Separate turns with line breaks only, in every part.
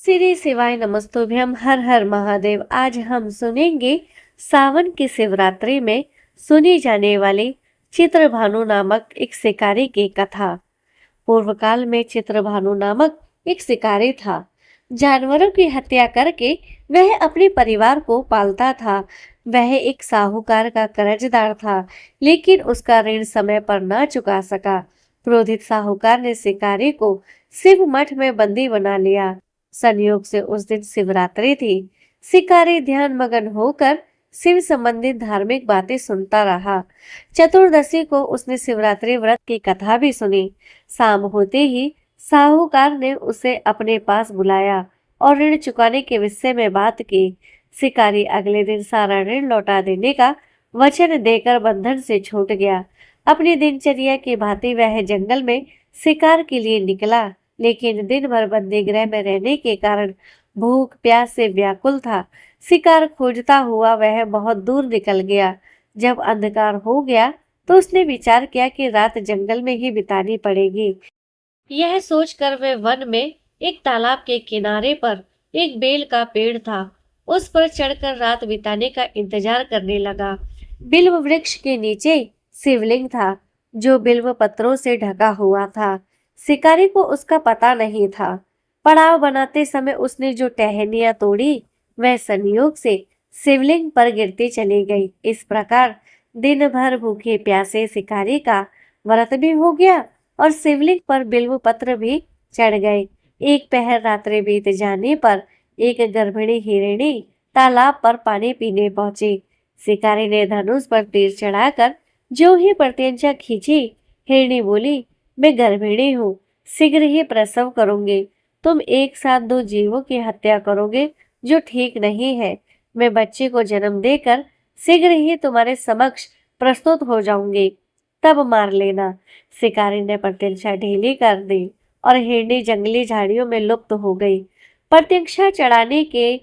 श्री शिवाय नमस्तुभ्यम, हर हर महादेव। आज हम सुनेंगे सावन की शिवरात्रि में सुनी जाने वाली चित्रभानु नामक एक शिकारी की कथा। पूर्व काल में चित्रभानु नामक एक शिकारी था। जानवरों की हत्या करके वह अपने परिवार को पालता था। वह एक साहूकार का कर्जदार था, लेकिन उसका ऋण समय पर ना चुका सका। क्रोधित साहूकार ने शिकारी को शिव मठ में बंदी बना लिया। संयोग से उस दिन शिवरात्रि थी। शिकारी ध्यान मगन होकर शिव संबंधित धार्मिक बातें सुनता रहा। चतुर्दशी को उसने शिवरात्रि व्रत की कथा भी सुनी। शाम होते ही साहूकार ने उसे अपने पास बुलाया और ऋण चुकाने के विषय में बात की। शिकारी अगले दिन सारा ऋण लौटा देने का वचन देकर बंधन से छूट गया। अपनी दिनचर्या की भांति वह जंगल में शिकार के लिए निकला, लेकिन दिन भर बंदी गृह में रहने के कारण भूख प्यास से व्याकुल था। शिकार खोजता हुआ वह बहुत दूर निकल गया। जब अंधकार हो गया तो उसने विचार किया कि रात जंगल में ही बितानी पड़ेगी। यह सोचकर वह वन में एक तालाब के किनारे पर एक बेल का पेड़ था, उस पर चढ़कर रात बिताने का इंतजार करने लगा। बिल्व वृक्ष के नीचे शिवलिंग था, जो बिल्व पत्रों से ढका हुआ था। शिकारी को उसका पता नहीं था। पड़ाव बनाते समय उसने जो टहनियां तोड़ी, वह संयोग से शिवलिंग पर गिरती चली गई। इस प्रकार दिन भर भूखे प्यासे शिकारी का व्रत भी हो गया और शिवलिंग पर बिल्व पत्र भी चढ़ गए। एक पहर रात्रि बीत जाने पर एक गर्भिणी हिरणी तालाब पर पानी पीने पहुंची। शिकारी ने धनुष पर तीर चढ़ाकर जो ही प्रत्यंचा खींची, हिरणी बोली, मैं गर्भिणी हूँ, शीघ्र ही प्रसव करूंगी। तुम एक साथ दो जीवों की हत्या करोगे, जो ठीक नहीं है। मैं बच्चे को जन्म देकर शीघ्र ही तुम्हारे समक्ष प्रस्तुत हो जाऊंगी, तब मार लेना। शिकारी ने प्रत्यंचा ढीली कर दी और हिरनी जंगली झाड़ियों में लुप्त हो गई। प्रत्यंचा चढ़ाने के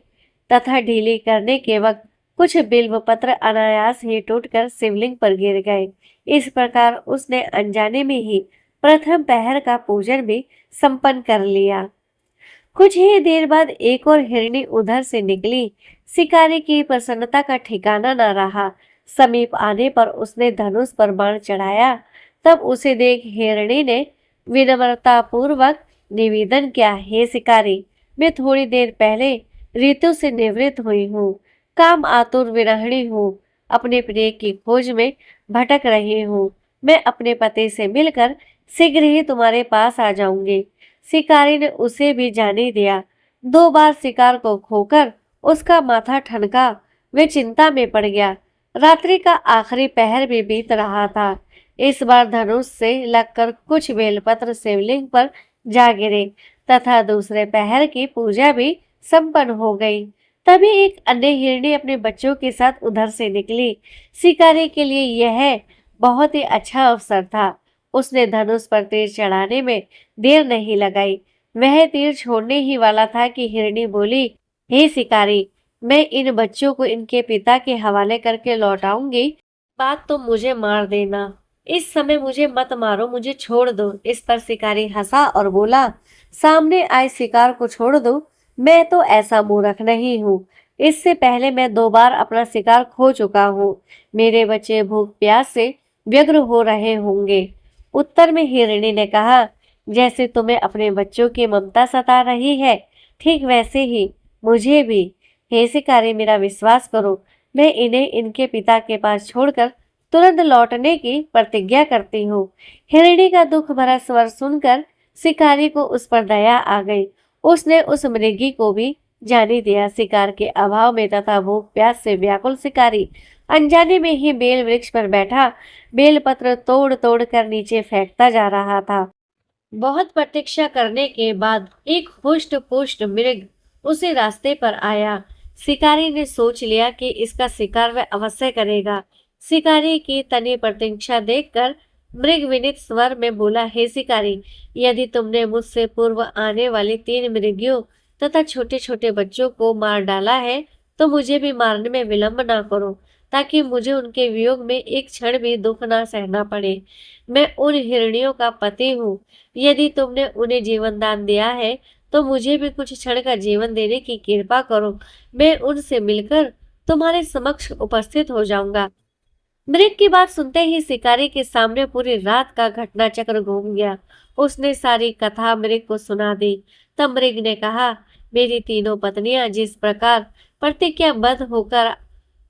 तथा ढीली करने के वक्त कुछ बिल्व पत्र अनायास ही टूटकर शिवलिंग पर गिर गए। इस प्रकार उसने अनजाने में ही प्रथम पहर का पूजन भी संपन्न कर लिया। कुछ ही देर बाद एक और हिरणी उधर से निकली। शिकारी की प्रसन्नता का ठिकाना न रहा। समीप आने पर उसने धनुष पर बाण चढ़ाया। तब उसे देख हिरणी ने विनम्रता पूर्वक निवेदन किया, हे शिकारी, मैं थोड़ी देर पहले ऋतु से निवृत्त हुई हूँ। काम आतुर विरहिणी हूँ, अपने प्रिय की खोज में भटक रही हूँ। मैं अपने पति से मिलकर शीघ्र ही तुम्हारे पास आ जाऊंगी। शिकारी ने उसे भी जाने दिया। 2 बार शिकार को खोकर उसका माथा ठनका। वे चिंता में पड़ गया। रात्रि का आखिरी पहर भी बीत रहा था। इस बार धनुष से लगकर कुछ बेलपत्र शिवलिंग पर जा गिरे तथा दूसरे पहर की पूजा भी संपन्न हो गई। तभी एक अन्य हिरणी अपने बच्चों के साथ उधर से निकली। शिकारी के लिए यह बहुत ही अच्छा अवसर था। उसने धनुष पर तीर चढ़ाने में देर नहीं लगाई। वह तीर छोड़ने ही वाला था कि हिरणी बोली, हे शिकारी, मैं इन बच्चों को इनके पिता के हवाले करके लौटाऊंगी। बात तो मुझे मार देना, इस समय मुझे मत मारो, मुझे छोड़ दो। इस पर शिकारी हंसा और बोला, सामने आए शिकार को छोड़ दो, मैं तो ऐसा मूर्ख नहीं हूँ। इससे पहले मैं 2 बार अपना शिकार खो चुका हूँ। मेरे बच्चे भूख प्यास से व्यग्र हो रहे होंगे। उत्तर में हिरणी ने कहा, जैसे तुम्हें अपने बच्चों की ममता सता रही है, ठीक वैसे ही मुझे भी। हे शिकारी, मेरा विश्वास करो, मैं इन्हें इनके पिता के पास छोड़कर तुरंत लौटने की प्रतिज्ञा करती हूँ। हिरणी का दुख भरा स्वर सुनकर शिकारी को उस पर दया आ गई। उसने उस मृगी को भी जाने दिया। शिकार के अभाव में तथा भूख प्यास से व्याकुल शिकारी अनजाने में ही बेल वृक्ष पर बैठा बेलपत्र तोड़ तोड़ कर नीचे फेंकता जा रहा था। बहुत प्रतीक्षा करने के बाद एक हुष्ट पुष्ट मृग उसे रास्ते पर आया। शिकारी ने सोच लिया कि इसका शिकार वह अवश्य करेगा। शिकारी की तनी प्रतीक्षा देखकर मृग विनीत स्वर में बोला, हे शिकारी, यदि तुमने मुझसे पूर्व आने वाली 3 मृगियों तथा छोटे छोटे बच्चों को मार डाला है, तो मुझे भी मारने में विलंब ना करो, ताकि मुझे उनके वियोग में एक क्षण भी दुख ना सहना पड़े। मैं उन हिरणियों का पति हूँ। यदि तुमने उन्हें जीवन दान दिया है तो मुझे भी कुछ क्षण का जीवन देने की कृपा करो। मैं उनसे मिलकर तुम्हारे समक्ष उपस्थित हो जाऊंगा। मृग की बात सुनते ही शिकारी के सामने पूरी रात का घटना चक्र घूम गया। उसने सारी कथा मृग को सुना दी। तब मृग ने कहा, मेरी तीनों पत्नियां जिस प्रकार प्रतिज्ञाबद्ध होकर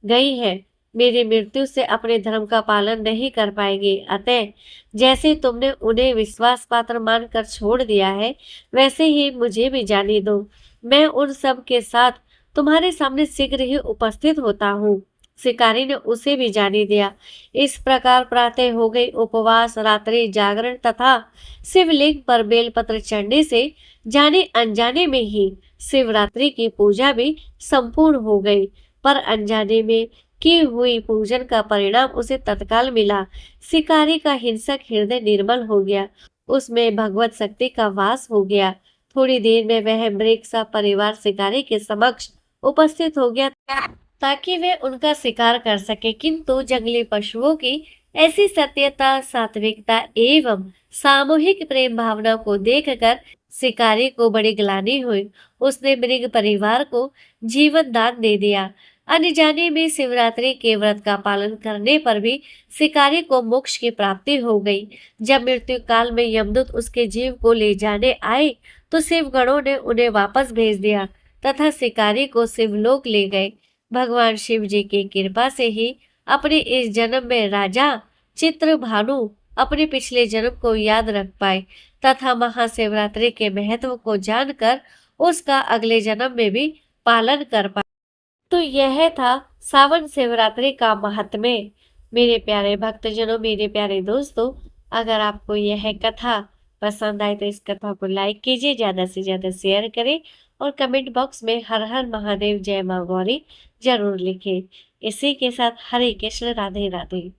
गई है, मेरी मृत्यु से अपने धर्म का पालन नहीं कर पाएगी। अतः जैसे तुमने उन्हें विश्वास पात्र मानकर छोड़ दिया है, वैसे ही मुझे भी जाने दो। मैं उन सब के साथ तुम्हारे सामने शीघ्र ही उपस्थित होता हूँ। शिकारी ने उसे भी जाने दिया। इस प्रकार प्रातः हो गई। उपवास, रात्रि जागरण तथा शिवलिंग पर बेलपत्र चढ़ने से जाने अनजाने में ही शिवरात्रि की पूजा भी संपूर्ण हो गई। पर अनजाने में की हुई पूजन का परिणाम उसे तत्काल मिला। शिकारी का हिंसक हृदय निर्मल हो गया, उसमें भगवत शक्ति का वास हो गया। थोड़ी देर में वह मृग सा परिवार शिकारी के समक्ष उपस्थित हो गया ताकि वे उनका शिकार कर सके, किंतु जंगली पशुओं की ऐसी सत्यता, सात्विकता एवं सामूहिक प्रेम भावना को देखकर शिकारी को बड़ी ग्लानि हुई। उसने मृग परिवार को जीवन दान दे दिया। अनजाने में शिवरात्रि के व्रत का पालन करने पर भी शिकारी को मोक्ष की प्राप्ति हो गई। जब मृत्यु काल में यमदूत उसके जीव को ले जाने आए तो शिवगणों ने उन्हें वापस भेज दिया तथा शिकारी को शिवलोक ले गए। भगवान शिव जी की कृपा से ही अपने इस जन्म में राजा चित्रभानु अपने पिछले जन्म को याद रख पाए तथा महाशिवरात्रि के महत्व को जानकर उसका अगले जन्म में भी पालन कर पाए। तो यह था सावन शिवरात्रि का महात्म्य। मेरे प्यारे भक्तजनों, मेरे प्यारे दोस्तों, अगर आपको यह कथा पसंद आए तो इस कथा को लाइक कीजिए, ज्यादा से ज्यादा शेयर करें और कमेंट बॉक्स में हर हर महादेव जय मां गौरी जरूर लिखें। इसी के साथ हरे कृष्ण, राधे राधे।